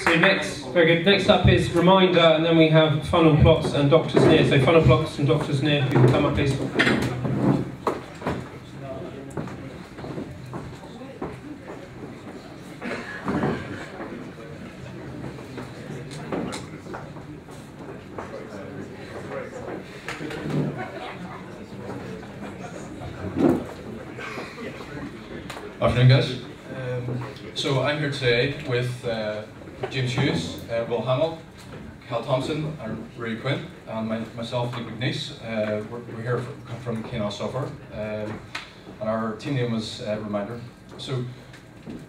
So next, very good. Next up is Remindr, and then we have funnel plots and doctors near. So funnel plots and doctors near, if you can come up, please. Afternoon, guys. So I'm here today with James Hughes, Will Hamill, Cal Thompson, and Ray Quinn, and myself, Luke McNeice. We're here from Kainos Software, and our team name was Remindr. So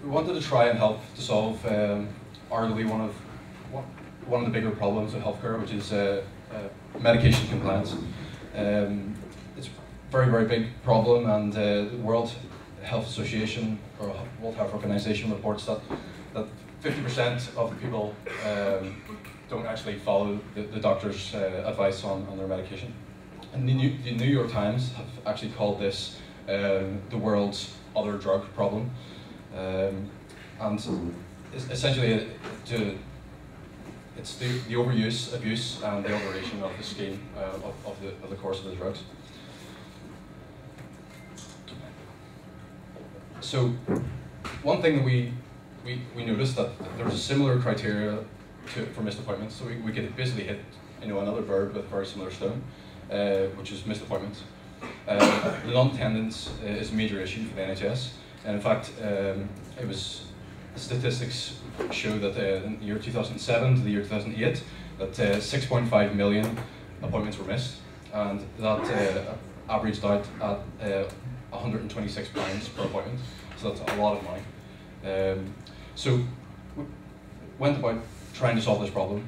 we wanted to try and help to solve arguably one of the bigger problems in healthcare, which is medication compliance. It's a very, very big problem, and the World Health Association or World Health Organization reports that 50% of the people don't actually follow the doctor's advice on their medication. And the New York Times have actually called this the world's other drug problem. And essentially it's the overuse, abuse, and the alteration of the scheme of the course of the drugs. So one thing that we noticed that there was a similar criteria for missed appointments. So we could basically hit another bird with a very similar stone, which is missed appointments. Non-attendance is a major issue for the NHS, and in fact, statistics show that in the year 2007 to the year 2008, that 6.5 million appointments were missed, and that averaged out at £126 per appointment, so that's a lot of money. So we went about trying to solve this problem.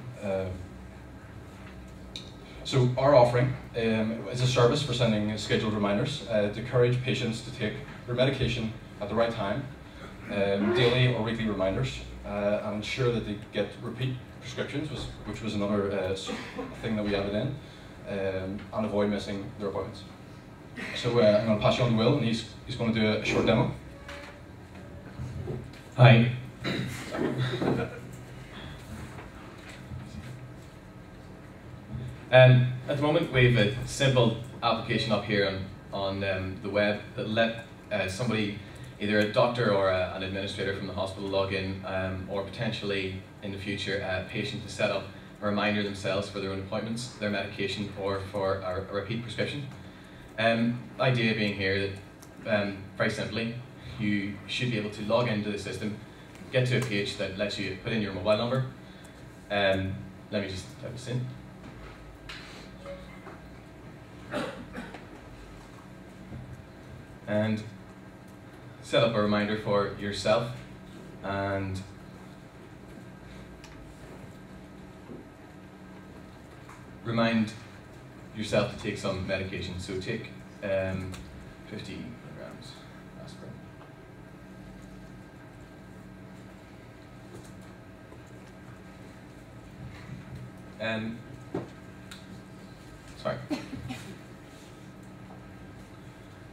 So our offering is a service for sending scheduled reminders to encourage patients to take their medication at the right time, daily or weekly reminders, and ensure that they get repeat prescriptions, which was another thing that we added in, and avoid missing their appointments. So I'm going to pass you on to Will, and he's going to do a short demo. Hi. At the moment, we have a simple application up here on the web that let somebody, either a doctor or an administrator from the hospital, log in, or potentially in the future a patient to set up a reminder themselves for their own appointments, their medication, or for a repeat prescription. The idea being here that, very simply, you should be able to log into the system, get to a page that lets you put in your mobile number. Let me just type this in. And set up a reminder for yourself, and remind yourself to take some medication. So take 50 milligrams aspirin. Sorry.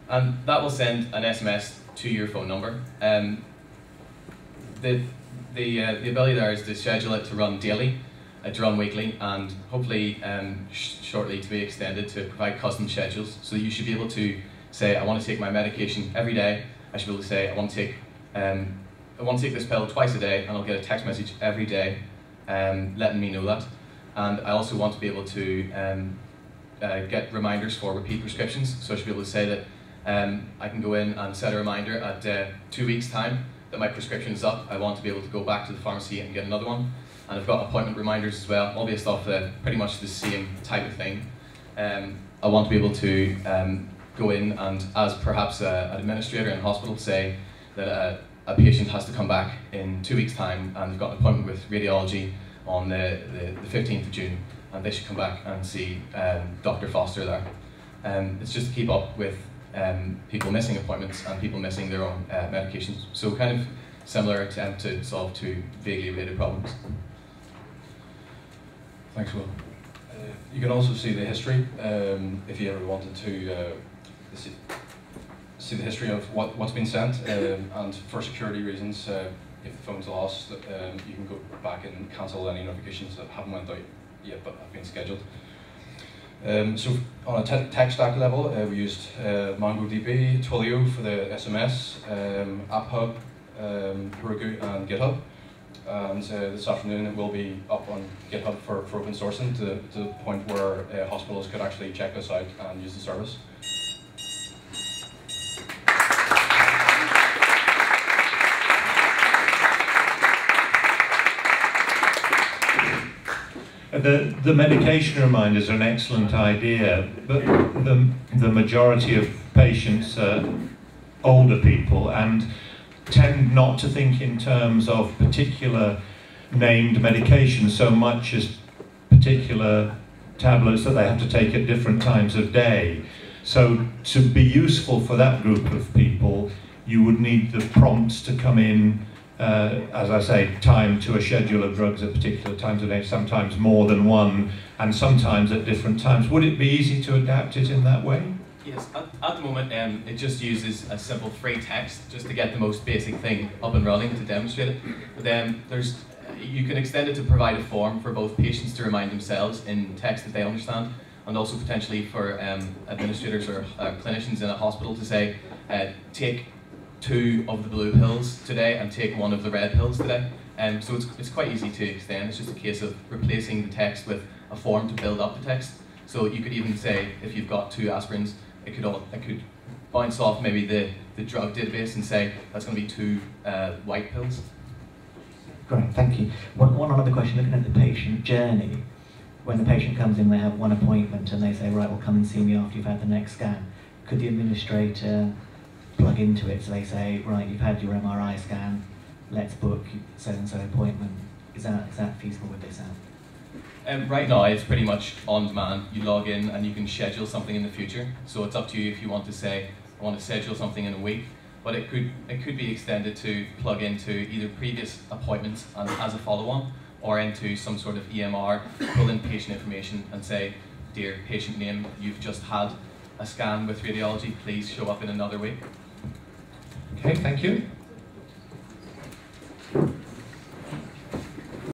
And that will send an SMS to your phone number. The ability there is to schedule it to run daily, to run weekly, and hopefully shortly to be extended to provide custom schedules. So you should be able to say, I want to take my medication every day. I should be able to say, I want to take this pill twice a day, and I'll get a text message every day letting me know that. And I also want to be able to get reminders for repeat prescriptions. So I should be able to say that I can go in and set a reminder at 2 weeks' time that my prescription is up. I want to be able to go back to the pharmacy and get another one. And I've got appointment reminders as well, all based off pretty much the same type of thing. I want to be able to go in and, as perhaps an administrator in hospital, say that a patient has to come back in 2 weeks' time, and they've got an appointment with radiology on the 15th of June, and they should come back and see Dr. Foster there. It's just to keep up with people missing appointments and people missing their own medications. So kind of similar attempt to solve two vaguely related problems. Thanks, Will. You can also see the history, if you ever wanted to see the history of what's been sent, and for security reasons, if the phone's lost, you can go back and cancel any notifications that haven't went out yet but have been scheduled. So on a tech stack level, we used MongoDB, Twilio for the SMS, AppHub, Heroku, and GitHub. And this afternoon it will be up on GitHub for open sourcing to the point where hospitals could actually check this out and use the service. The medication reminders are an excellent idea, but the majority of patients are older people and tend not to think in terms of particular named medications so much as particular tablets that they have to take at different times of day. So to be useful for that group of people, you would need the prompts to come in, as I say, timed to a schedule of drugs at particular times of day, sometimes more than one, and sometimes at different times. Would it be easy to adapt it in that way? Yes, at the moment it just uses a simple free text just to get the most basic thing up and running to demonstrate it. But then you can extend it to provide a form for both patients to remind themselves in text that they understand, and also potentially for administrators or clinicians in a hospital to say, take 2 of the blue pills today and take 1 of the red pills today. So it's quite easy to extend. It's just a case of replacing the text with a form to build up the text. So you could even say, if you've got 2 aspirins, it could bounce off maybe the drug database and say that's going to be 2 white pills. Great, thank you. One other question, looking at the patient journey. When the patient comes in, they have one appointment and they say, right, well, come and see me after you've had the next scan. Could the administrator plug into it so they say, right, you've had your MRI scan, let's book so-and-so appointment? Is that feasible with this app? Right now it's pretty much on demand. You log in and you can schedule something in the future. So it's up to you if you want to say, I want to schedule something in a week. But it could be extended to plug into either previous appointments and as a follow-on, or into some sort of EMR, pull in patient information and say, dear patient name, you've just had a scan with radiology, please show up in another week. Okay, thank you.